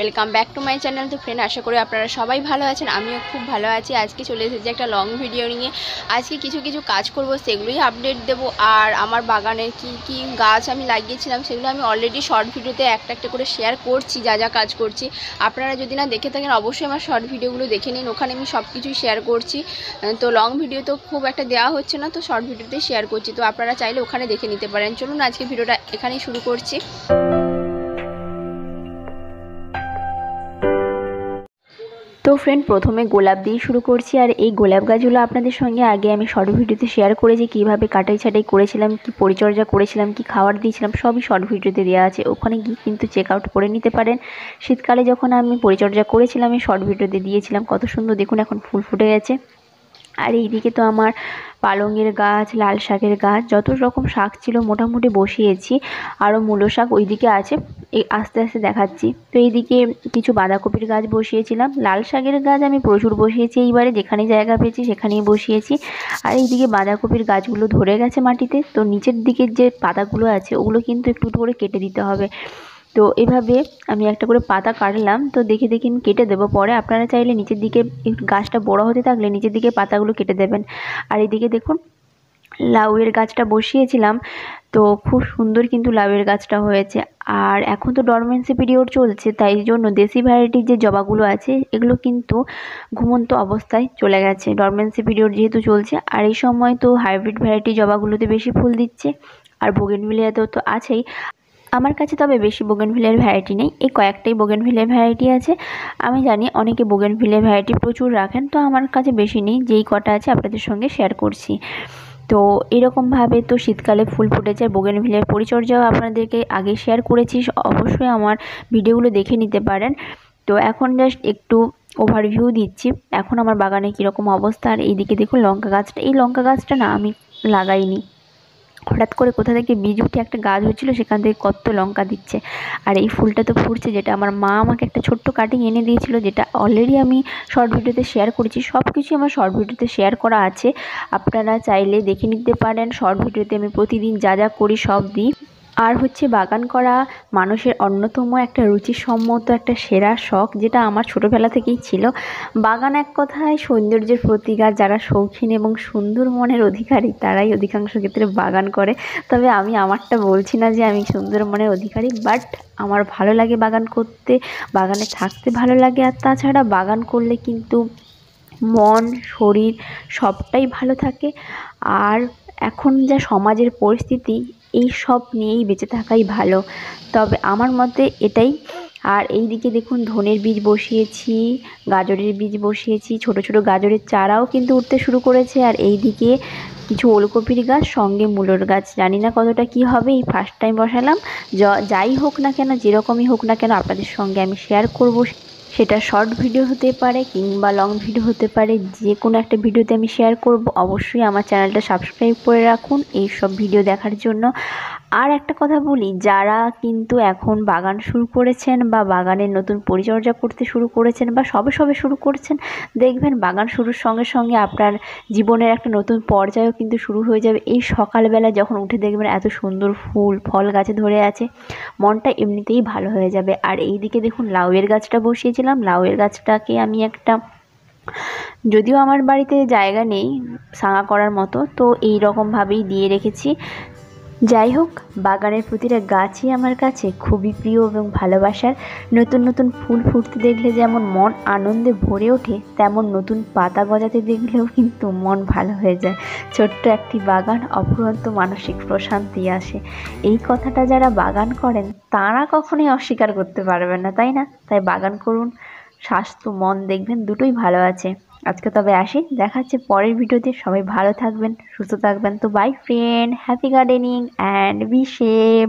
Welcome back to my channel. তো friend, আশা করি আপনারা সবাই ভালো আছেন, আমিও খুব ভালো আছি। আজকে চলে এসেছি একটা লং ভিডিও নিয়ে। আজকে কিছু কাজ করব, সেগুলোই আপডেট দেব। আর আমার বাগানের কি গাছ আমি লাগিয়েছিলাম সেগুলো আমি অলরেডি শর্ট ভিডিওতে একটা করে শেয়ার করছি, যা কাজ করছি। আপনারা যদি না দেখে থাকেন অবশ্যই আমার শর্ট ভিডিওগুলো দেখে নিন, ওখানে আমি সব কিছুই শেয়ার করছি। তো লং ভিডিও তো খুব একটা দেওয়া হচ্ছে না, তো শর্ট ভিডিওতে শেয়ার করছি, তো আপনারা চাইলে ওখানে দেখে নিতে পারেন। চলুন আজকে ভিডিওটা এখানেই শুরু করছি। তো ফ্রেন্ড, প্রথমে গোলাপ দিয়ে শুরু করছি। আর এই গোলাপ গাছগুলো আপনাদের সঙ্গে আগে আমি শর্ট ভিডিওতে শেয়ার করেছি, কীভাবে কাটাই ছাটাই করেছিলাম, কি পরিচর্যা করেছিলাম, কি খাবার দিয়েছিলাম, সবই শর্ট ভিডিওতে দেওয়া আছে, ওখানে গিয়ে কিন্তু চেক আউট করে নিতে পারেন। শীতকালে যখন আমি পরিচর্যা করেছিলাম এই শর্ট ভিডিওতে দিয়েছিলাম, কত সুন্দর দেখুন এখন ফুল ফুটে গেছে। আর এইদিকে তো আমার পালংয়ের গাছ, লাল শাকের গাছ, যত রকম শাক ছিল মোটামুটি বসিয়েছি। আরও মূলো শাক ওইদিকে আছে, এই আস্তে আস্তে দেখাচ্ছি। তো এইদিকে কিছু বাঁধাকপির গাছ বসিয়েছিলাম, লাল শাকের গাছ আমি প্রচুর বসিয়েছি, এইবারে যেখানে জায়গা পেয়েছি সেখানেই বসিয়েছি। আর এইদিকে বাঁধাকপির গাছগুলো ধরে গেছে মাটিতে, তো নিচের দিকের যে পাতাগুলো আছে ওগুলো কিন্তু একটু করে কেটে দিতে হবে। তো এভাবে আমি একটা করে পাতা কাটলাম, তো দেখে আমি কেটে দেবো পরে। আপনারা চাইলে নিচের দিকে একটু গাছটা বড় হতে থাকলে নিচের দিকে পাতাগুলো কেটে দেবেন। আর এদিকে দেখুন লাউয়ের গাছটা বসিয়েছিলাম, তো খুব সুন্দর কিন্তু লাউয়ের গাছটা হয়েছে। আর এখন তো ডরমেন্সি পিরিয়ড চলছে, তাই জন্য দেশি ভ্যারাইটির যে জবাগুলো আছে এগুলো কিন্তু ঘুমন্ত অবস্থায় চলে গেছে, ডরমেন্সি পিরিয়ড যেহেতু চলছে। আর এই সময় তো হাইব্রিড ভ্যারাইটি জবাগুলোতে বেশি ফুল দিচ্ছে, আর বোগেনভিলিয়াতেও তো আছেই। আমার কাছে তবে বেশি বোগেনভিলিয়ার ভ্যারাইটি নেই, এই কয়েকটাই বোগেনভিলিয়ার ভ্যারাইটি আছে। আমি জানি অনেকে বোগেনভিলিয়ার ভ্যারাইটি প্রচুর রাখেন, তো আমার কাছে বেশি নেই, যেই কটা আছে আপনাদের সঙ্গে শেয়ার করছি। তো এরকমভাবে তো শীতকালে ফুল ফুটেছে। বোগেনভিলিয়ার পরিচর্যাও আপনাদেরকে আগে শেয়ার করেছি, অবশ্যই আমার ভিডিওগুলো দেখে নিতে পারেন। তো এখন জাস্ট একটু ওভারভিউ দিচ্ছি এখন আমার বাগানে কীরকম অবস্থা। আর এইদিকে দেখুন লঙ্কা গাছটা, এই লঙ্কা গাছটা না আমি লাগাইনি, হঠাৎ করে কোথা থেকে বীজ উঠে একটা গাছ হচ্ছিলো, সেখান থেকে কত লঙ্কা দিচ্ছে। আর এই ফুলটা তো ফুটছে, যেটা আমার মা আমাকে একটা ছোট্ট কাটিং এনে দিয়েছিল, যেটা অলরেডি আমি শর্ট ভিডিওতে শেয়ার করেছি। সব কিছুই আমার শর্ট ভিডিওতে শেয়ার করা আছে, আপনারা চাইলে দেখে নিতে পারেন। শর্ট ভিডিওতে আমি প্রতিদিন যা করি সব দিই। আর হচ্ছে বাগান করা মানুষের অন্যতম একটা রুচিসম্মত একটা সেরা শখ, যেটা আমার ছোটোবেলা থেকেই ছিল। বাগান এক কথায় সৌন্দর্যের প্রতীক, আর যারা শৌখিন এবং সুন্দর মনের অধিকারী তারাই অধিকাংশ ক্ষেত্রে বাগান করে। তবে আমি আমারটা বলছি না যে আমি সুন্দর মনের অধিকারী, বাট আমার ভালো লাগে বাগান করতে, বাগানে থাকতে ভালো লাগে। আর তাছাড়া বাগান করলে কিন্তু মন শরীর সবটাই ভালো থাকে। আর এখন যা সমাজের পরিস্থিতি, এই সব নিয়েই বেঁচে থাকাই ভালো, তবে আমার মতে এটাই। আর এই দিকে দেখুন ধনের বীজ বসিয়েছি, গাজরের বীজ বসিয়েছি, ছোট গাজরের চারাও কিন্তু উঠতে শুরু করেছে। আর এই দিকে কিছু ওলকপির গাছ, সঙ্গে মূলোর গাছ, জানি না কতটা কি হবে, এই ফার্স্ট টাইম বসালাম। যাই হোক না কেন, যেরকমই হোক না কেন, আপনাদের সঙ্গে আমি শেয়ার করব। সেটা শর্ট ভিডিও হতে পারে কিংবা লং ভিডিও হতে পারে, যে কোনো একটা ভিডিওতে আমি শেয়ার করব। অবশ্যই আমার চ্যানেলটা সাবস্ক্রাইব করে রাখুন এই সব ভিডিও দেখার জন্য। আর একটা কথা বলি, যারা কিন্তু এখন বাগান শুরু করেছেন বা বাগানের নতুন পরিচর্যা করতে শুরু করেছেন বা সবে শুরু করছেন, দেখবেন বাগান শুরুর সঙ্গে সঙ্গে আপনার জীবনের একটা নতুন পর্যায়ও কিন্তু শুরু হয়ে যাবে। এই সকালবেলা যখন উঠে দেখবেন এত সুন্দর ফুল ফল গাছে ধরে আছে, মনটা এমনিতেই ভালো হয়ে যাবে। আর এই দিকে দেখুন লাউয়ের গাছটা বসিয়েছিলাম, লাউয়ের গাছটাকে আমি একটা, যদিও আমার বাড়িতে জায়গা নেই সাঙা করার মতো, তো এই রকমভাবেই দিয়ে রেখেছি। যাই হোক, বাগানের প্রতিটা গাছই আমার কাছে খুবই প্রিয় এবং ভালোবাসার। নতুন ফুল ফুটতে দেখলে যেমন মন আনন্দে ভরে ওঠে, তেমন নতুন পাতা গজাতে দেখলেও কিন্তু মন ভালো হয়ে যায়। ছোট্ট একটি বাগান অফুরন্ত মানসিক প্রশান্তি আসে। এই কথাটা যারা বাগান করেন তারা কখনোই অস্বীকার করতে পারবেন না, তাই না? তাই বাগান করুন, স্বাস্থ্য মন দেখবেন দুটোই ভালো আছে। আজকে তবে আসি, দেখা হচ্ছে পরের ভিডিওতে। সবাই ভালো থাকবেন, সুস্থ থাকবেন। তো bye friend, happy gardening and be save.